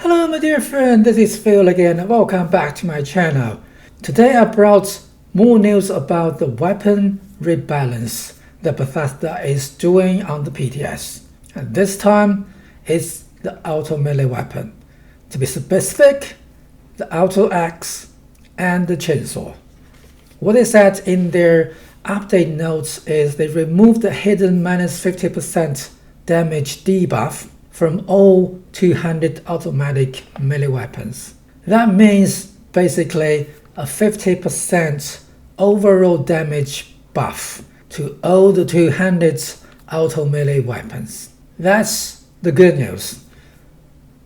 Hello my dear friend, this is Phil again and welcome back to my channel. Today I brought more news about the weapon rebalance that Bethesda is doing on the PTS. And this time it's the auto melee weapon. To be specific, the auto axe and the chainsaw. What they said in their update notes is they removed the hidden minus 50% damage debuff from all 200 automatic melee weapons. That means basically a 50% overall damage buff to all the 200 auto melee weapons. That's the good news.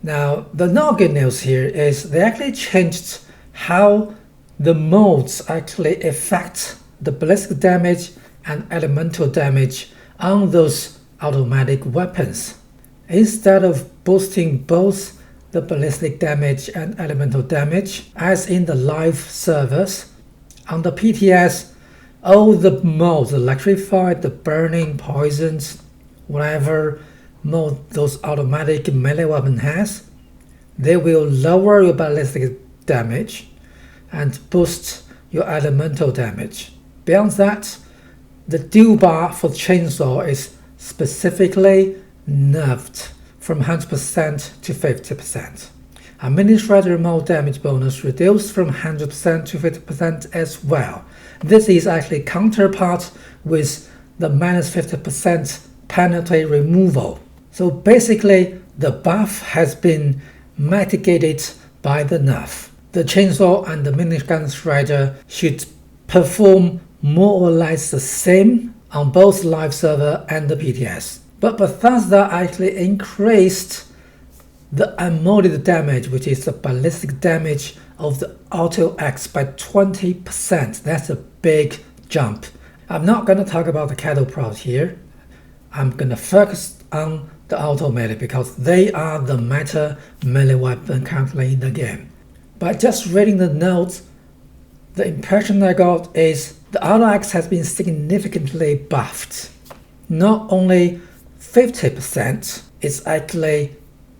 Now, the not good news here is they actually changed how the modes actually affect the ballistic damage and elemental damage on those automatic weapons. Instead of boosting both the ballistic damage and elemental damage, as in the live servers, on the PTS, all the modes, the electrified, the burning, poisons, whatever mode those automatic melee weapon has, they will lower your ballistic damage and boost your elemental damage. Beyond that, the dual bar for chainsaw is specifically nerfed from 100% to 50%. A mini shredder mode damage bonus reduced from 100% to 50% as well. This is actually counterpart with the minus 50% penalty removal. So basically the buff has been mitigated by the nerf. The chainsaw and the minigun shredder should perform more or less the same on both live server and the PTS. But Bethesda actually increased the unmodded damage, which is the ballistic damage of the auto axe, by 20%. That's a big jump. I'm not going to talk about the cattle prods here. I'm going to focus on the auto melee because they are the meta melee weapon currently in the game. By just reading the notes, the impression I got is the auto axe has been significantly buffed. Not only 50%, it's actually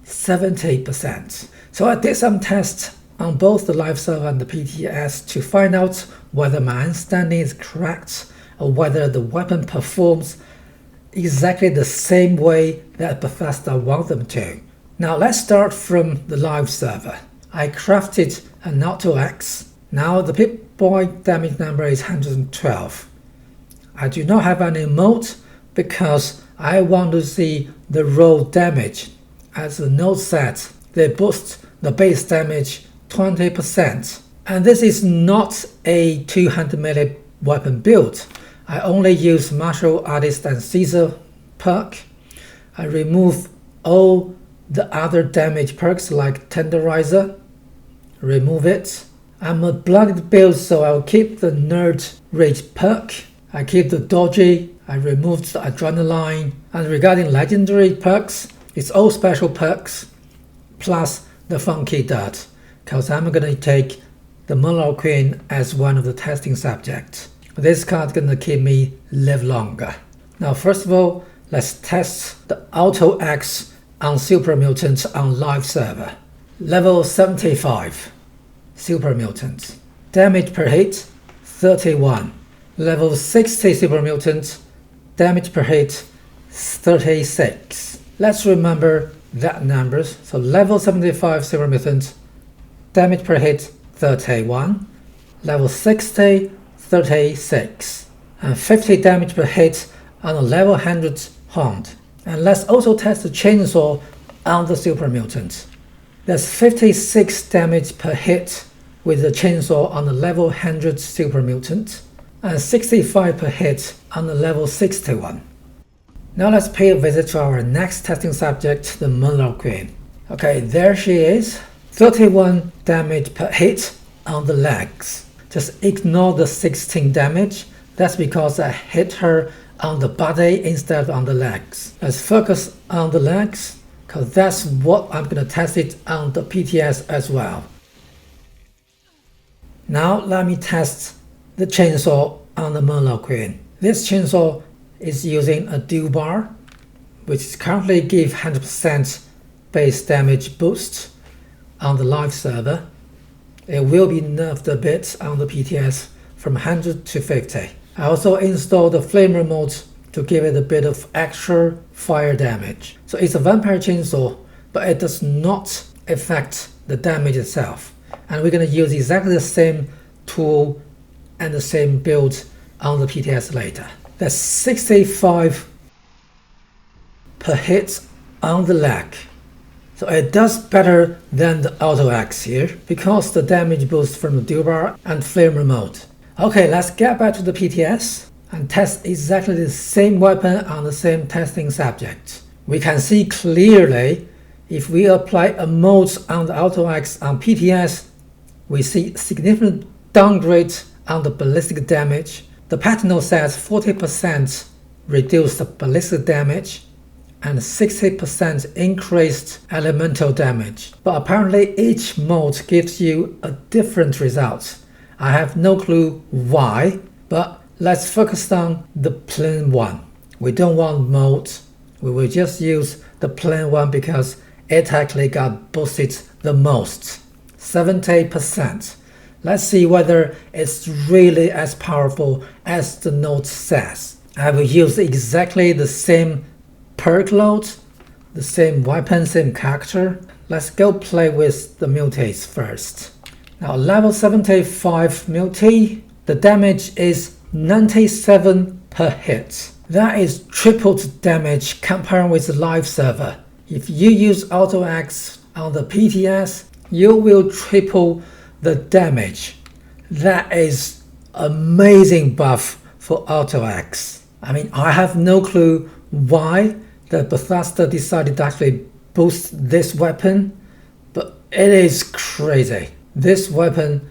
70%. So I did some tests on both the live server and the PTS to find out whether my understanding is correct or whether the weapon performs exactly the same way that Bethesda wants them to. Now let's start from the live server. I crafted an auto axe. Now the pip-point damage number is 112. I do not have any emote because I want to see the raw damage. As the note said, they boost the base damage 20%. And this is not a 200 melee weapon build. I only use martial artist and Caesar perk. I remove all the other damage perks like tenderizer. Remove it. I'm a blooded build, so I'll keep the nerd rage perk. I keep the dodgy. I removed the adrenaline. And regarding legendary perks, it's all special perks plus the funky dirt, because I'm gonna take the Monarch Queen as one of the testing subjects. This card's gonna keep me live longer. Now first of all, let's test the auto axe on Super Mutant on live server. Level 75 Super Mutant. Damage per hit 31. Level 60 Super Mutant. Damage per hit 36. Let's remember that numbers. So level 75 Super Mutant, damage per hit 31. Level 60 36. And 50 damage per hit on a level 100 Hound. And let's also test the chainsaw on the Super Mutant. There's 56 damage per hit with the chainsaw on the level 100 Super Mutant and 65 per hit on the level 61. Now let's pay a visit to our next testing subject, the Monarch Queen. Okay, there she is. 31 damage per hit on the legs. Just ignore the 16 damage. That's because I hit her on the body instead of on the legs. Let's focus on the legs, because that's what I'm going to test it on the PTS as well. Now let me test the chainsaw on the Monarch Queen. This chainsaw is using a dual bar, which currently gives 100% base damage boost on the live server. It will be nerfed a bit on the PTS from 100 to 50. I also installed the flame remote to give it a bit of extra fire damage. So it's a vampire chainsaw, but it does not affect the damage itself. And we're going to use exactly the same tool and the same build on the PTS later. That's 65 per hit on the leg. So it does better than the auto axe here because the damage boost from the dual bar and flame remote. Okay, let's get back to the PTS and test exactly the same weapon on the same testing subject. We can see clearly if we apply a mode on the auto axe on PTS, we see significant downgrade on the ballistic damage. The patch note says 40% reduced ballistic damage and 60% increased elemental damage. But apparently each mode gives you a different result. I have no clue why, but let's focus on the plain one. We don't want modes. We will just use the plain one because it actually got boosted the most, 70%. Let's see whether it's really as powerful as the note says. I will use exactly the same perk load, the same weapon, same character. Let's go play with the multis first. Now level 75 multi, the damage is 97 per hit. That is tripled damage compared with the live server. If you use auto axe on the PTS, you will triple the damage. That is amazing buff for auto axe. I mean, I have no clue why the Bethesda decided to actually boost this weapon, but it is crazy. This weapon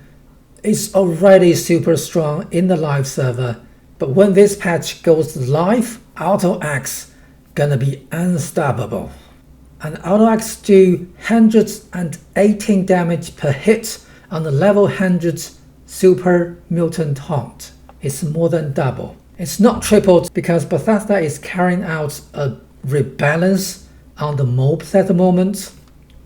is already super strong in the live server, but when this patch goes live, auto axe gonna be unstoppable. And auto axe do 118 damage per hit on the level 100 super mutant haunt. It's more than double. It's not tripled because Bethesda is carrying out a rebalance on the mobs at the moment.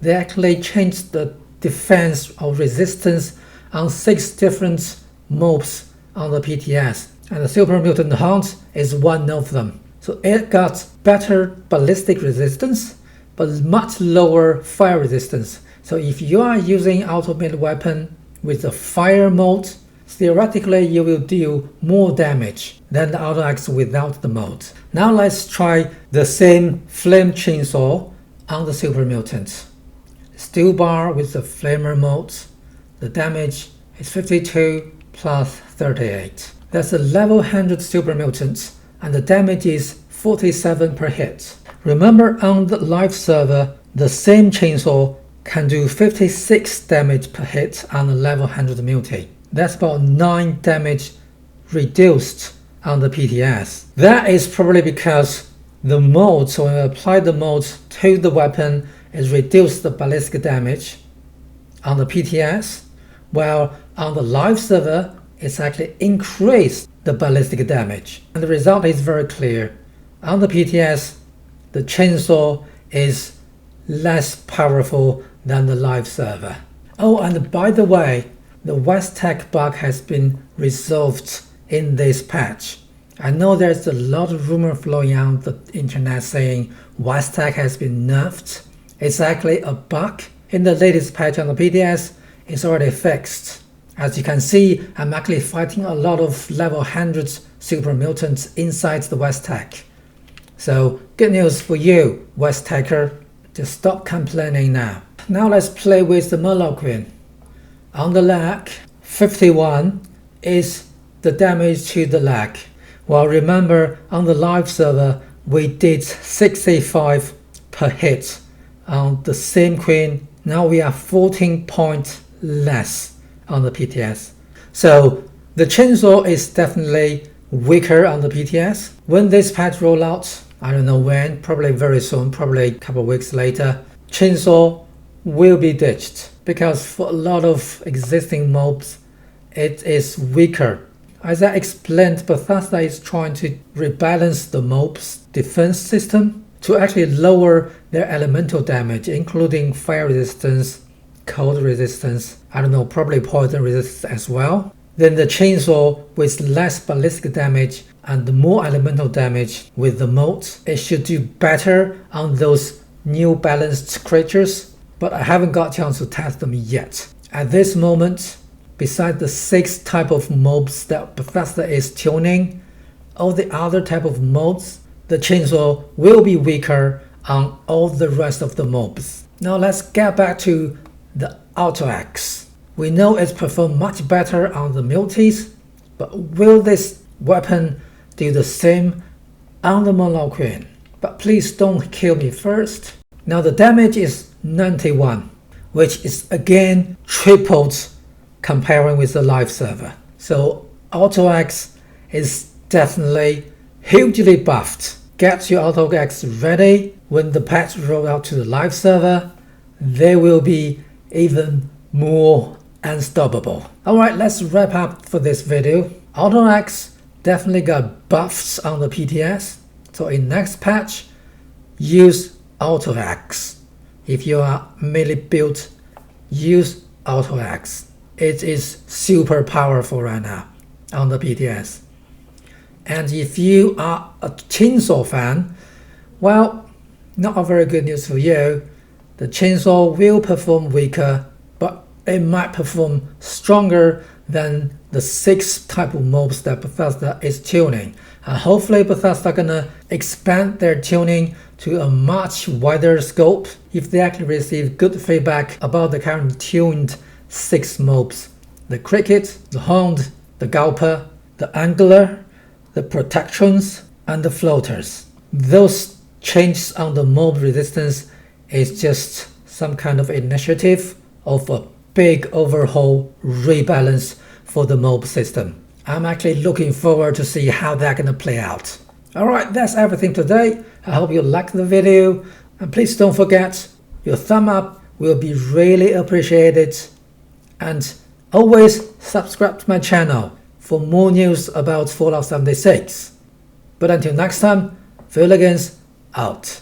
They actually changed the defense or resistance on 6 different mobs on the PTS, and the super mutant haunt is one of them. So it got better ballistic resistance but much lower fire resistance. So if you are using automated weapon with the fire mode, theoretically you will deal more damage than the auto axe without the mode. Now let's try the same flame chainsaw on the super mutant. Steel bar with the flamer mode. The damage is 52 plus 38. That's a level 100 super mutant and the damage is 47 per hit. Remember, on the live server, the same chainsaw can do 56 damage per hit on a level 100 multi. That's about 9 damage reduced on the PTS. That is probably because the mode, so when we apply the mode to the weapon, is reduced the ballistic damage on the PTS, while on the live server, it's actually increased the ballistic damage. And the result is very clear. On the PTS, the chainsaw is less powerful than the live server. Oh, and by the way, the Westech bug has been resolved in this patch. I know there's a lot of rumor flowing on the internet saying Westech has been nerfed. It's actually a bug. In the latest patch on the PTS, it's already fixed. As you can see, I'm actually fighting a lot of level 100 super mutants inside the Westech. So good news for you, Westecher. Just stop complaining now. Now let's play with the Murloc. On the leg, 51 is the damage to the leg. Well, remember on the live server we did 65 per hit on the same queen. Now we are 14 points less on the PTS. So the chainsaw is definitely weaker on the PTS. When this patch rolls out, I don't know when, probably very soon, probably a couple weeks later, chainsaw will be ditched because for a lot of existing mobs it is weaker. As I explained, Bethesda is trying to rebalance the mob's defense system to actually lower their elemental damage, including fire resistance cold resistance, I don't know, probably poison resistance as well. Then the chainsaw with less ballistic damage and more elemental damage with the modes, it should do better on those new balanced creatures, but I haven't got a chance to test them yet. At this moment, besides the 6 type of mobs that Bethesda is tuning, all the other type of mobs, the chainsaw will be weaker on all the rest of the mobs. Now let's get back to the Auto Axe. We know it's performed much better on the multis, but will this weapon do the same on the Mono Queen? But please don't kill me first. Now the damage is 91, which is again tripled comparing with the live server. So Auto Axe is definitely hugely buffed. Get your Auto Axe ready. When the patch roll out to the live server, they will be even more unstoppable. Alright, let's wrap up for this video. Auto Axe definitely got buffs on the PTS. So in next patch, use Auto Axe. If you are melee built, use Auto Axe. It is super powerful right now on the PTS. And if you are a chainsaw fan, well, not a very good news for you. The chainsaw will perform weaker, but it might perform stronger than the 6 type of mobs that Bethesda is tuning. And hopefully Bethesda gonna expand their tuning to a much wider scope if they actually receive good feedback about the current tuned 6 mobs. The Cricket, the Hound, the Gulper, the Angler, the Protections, and the Floaters. Those changes on the mob resistance is just some kind of initiative of a big overhaul rebalance for the mob system. I'm actually looking forward to see how that's gonna play out. Alright, that's everything today. I hope you liked the video, and please don't forget, your thumb up will be really appreciated, and always subscribe to my channel for more news about Fallout 76. But until next time, Rebalance out.